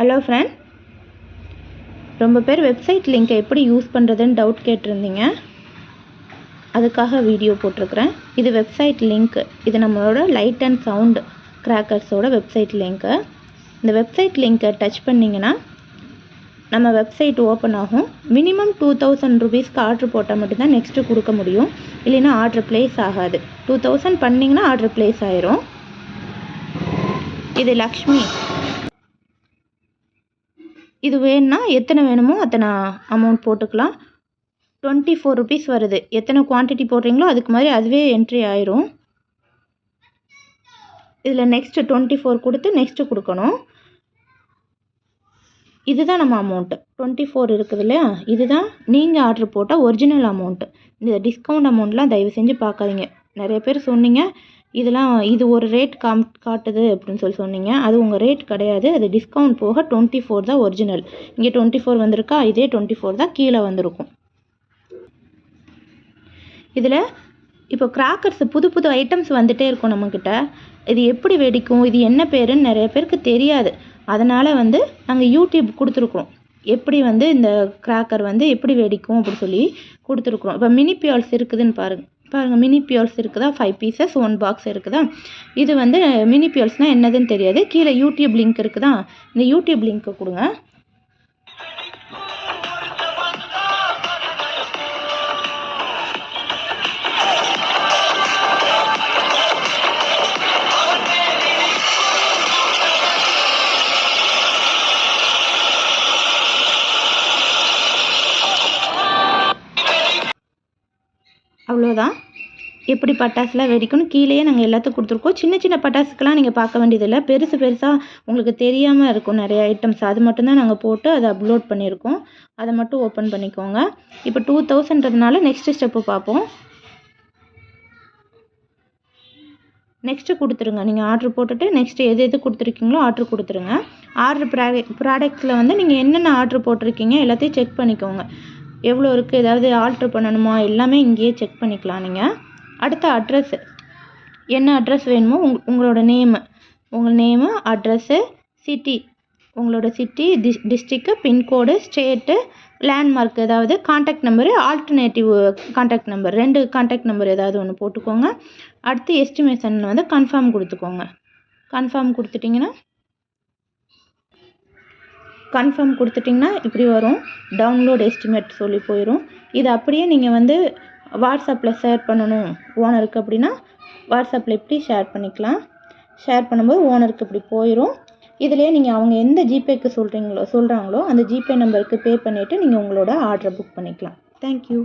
Hello friend, ரொம்ப பேர் website லிங்க்கை எப்படி யூஸ் பண்ணுறதுன்னு டவுட் கேட்டிருந்தீங்க. அதுக்காக வீடியோ போட்டிருக்கிறேன். இது வெப்சைட் லிங்க்கு. இது நம்மளோட லைட் அண்ட் சவுண்ட் கிராக்கர்ஸோட வெப்சைட் லிங்க்கு. இந்த வெப்சைட் லிங்க்கை டச் பண்ணிங்கன்னா நம்ம வெப்சைட் ஓப்பன் ஆகும். மினிமம் 2000 ருபீஸ்க்கு ஆர்டர் போட்டால் மட்டும்தான் நெக்ஸ்ட்டு கொடுக்க முடியும். இல்லைன்னா ஆர்டர் ப்ளேஸ் ஆகாது. 2000 பண்ணிங்கன்னா ஆர்டர் ப்ளேஸ் ஆயிரும். இது லக்ஷ்மி. இது வேணும்னா எத்தனை வேணுமோ அத்தனை அமௌண்ட் போட்டுக்கலாம். 24 ருபீஸ் வருது. எத்தனை குவான்டிட்டி போடுறீங்களோ அதுக்கு மாதிரி அதுவே என்ட்ரி ஆயிரும். இதில் நெக்ஸ்ட்டு 24 கொடுத்து நெக்ஸ்ட்டு கொடுக்கணும். இதுதான் நம்ம அமௌண்ட்டு. 24 இருக்குது இல்லையா, இதுதான் நீங்கள் ஆர்டர் போட்டால் ஒரிஜினல் அமௌண்ட்டு. இந்த டிஸ்கவுண்ட் அமௌண்ட்லாம் தயவு செஞ்சு பார்க்காதீங்க. நிறைய பேர் சொன்னீங்க இது ஒரு ரேட் காட்டுது அப்படின்னு சொன்னீங்க. அது உங்கள் ரேட் கிடையாது. அது டிஸ்கவுண்ட் போக 24 தான் ஒரிஜினல். இங்கே 24 வந்திருக்கா, இதே 24 தான் கீழே வந்திருக்கும். இதில் இப்போ கிராக்கர்ஸ் புது புது ஐட்டம்ஸ் வந்துகிட்டே இருக்கும் நம்மக்கிட்ட. இது எப்படி வெடிக்கும், இது என்ன பேருன்னு நிறைய பேருக்கு தெரியாது. அதனால் நாங்கள் யூடியூப் கொடுத்துருக்குறோம். எப்படி இந்த கிராக்கர் எப்படி வெடிக்கும் அப்படின்னு சொல்லி கொடுத்துருக்குறோம். இப்போ மினி பியால்ஸ் இருக்குதுன்னு பாருங்கள். மினி பியால்ஸ் இருக்குதா, 5 பீசஸ் 1 பாக்ஸ் இருக்குதா. இது மினி பியால்ஸ்னால் என்னதுன்னு தெரியாது. கீழே யூடியூப் லிங்க் இருக்குதா, இந்த யூடியூப் லிங்க்கை கொடுங்க. அவ்வளோதான். எப்படி பட்டாசுலாம் வெடிக்கணும் கீழேயே நாங்கள் எல்லாத்துக்கும் கொடுத்துருக்கோம். சின்ன சின்ன பட்டாசுக்கெலாம் நீங்கள் பார்க்க வேண்டியதில்லை. பெருசாக உங்களுக்கு தெரியாமல் இருக்கும் நிறைய ஐட்டம்ஸ். அது மட்டும்தான் நாங்கள் போட்டு அதை அப்லோட் பண்ணியிருக்கோம். அதை மட்டும் ஓப்பன் பண்ணிக்கோங்க. இப்போ 2000ன்றதுனால நெக்ஸ்ட்டு ஸ்டெப்பு பார்ப்போம். நெக்ஸ்ட்டு கொடுத்துருங்க. நீங்கள் ஆர்டர் போட்டுட்டு நெக்ஸ்ட்டு எது கொடுத்துருக்கீங்களோ ஆர்டர் கொடுத்துருங்க. ஆர்டர் ப்ராடக்ட்ஸில் நீங்கள் என்னென்ன ஆர்டர் போட்டிருக்கீங்க எல்லாத்தையும் செக் பண்ணிக்கோங்க. எவ்வளோ இருக்குது, ஏதாவது ஆல்ட்ரு பண்ணணுமா, எல்லாமே இங்கேயே செக் பண்ணிக்கலாம். நீங்கள் அடுத்த அட்ரஸ்ஸு என்ன அட்ரஸ் வேணுமோ உங்களோட உங்கள் நேமு, அட்ரஸ்ஸு, சிட்டி, உங்களோட சிட்டி, டிஸ்ட்ரிக்கு, பின்கோடு, ஸ்டேட்டு, லேண்ட்மார்க், ஏதாவது contact number, alternative contact number, 2 contact number ஏதாவது ஒன்று போட்டுக்கோங்க. அடுத்து எஸ்டிமேஷன் கன்ஃபார்ம் கொடுத்துக்கோங்க. கன்ஃபார்ம் கொடுத்துட்டிங்கன்னா இப்படி வரும். டவுன்லோட் எஸ்டிமேட் சொல்லி போயிடும். இது அப்படியே நீங்கள் வாட்ஸ்அப்பில் ஷேர் பண்ணணும் ஓனருக்கு அப்படின்னா வாட்ஸ்அப்பில் இப்படி ஷேர் பண்ணிக்கலாம். ஷேர் பண்ணும்போது ஓனருக்கு இப்படி போயிடும். இதிலே நீங்கள் அவங்க எந்த ஜிபேக்கு சொல்கிறாங்களோ அந்த ஜிபே நம்பருக்கு பே பண்ணிவிட்டு நீங்கள் உங்களோட ஆர்டரை புக் பண்ணிக்கலாம். தேங்க்யூ.